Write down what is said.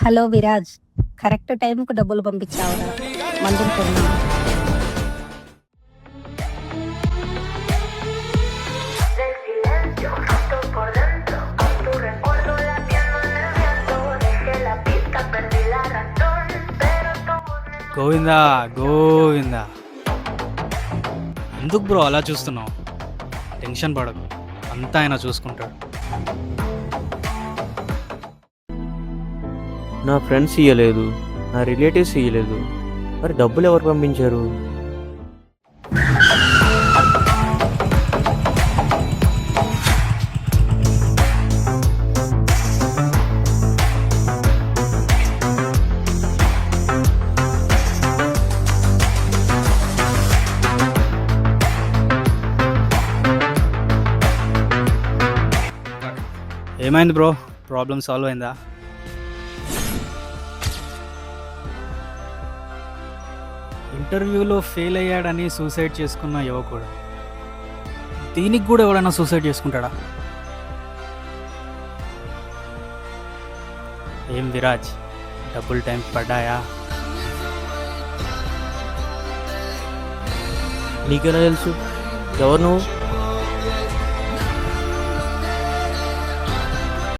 Hello Viraj, correct టైంకు డబ్బులు పంపించావురా. మందులు కొన్నాను. Del silencio, justo por dentro, con tu recuerdo latiendo en el viento. Dejé la pista, perdí la razón, pero todo Govinda Govinda. ఎందుకు bro అలా చూస్తున్నావు? Tension పడకు, అంతా ఆయన చూసుకుంటాడు. నా ఫ్రెండ్స్ ఇయ్యలేదు, నా రిలేటివ్స్ ఇయ్యలేదు, మరి డబ్బులు ఎవరు పంపించారు? ఏమైంది బ్రో? ప్రాబ్లం సాల్వ్ అయిందా? ఇంటర్వ్యూలో ఫెయిల్ అయ్యాడని సూసైడ్ చేసుకున్న యువకుడు, దీనికి కూడా ఎవడైనా సూసైడ్ చేసుకుంటాడా? ఏం విరాజ్, డబ్బులు టైం పడ్డాయా? నీకెలా తెలుసు? ఎవరు నువ్వు?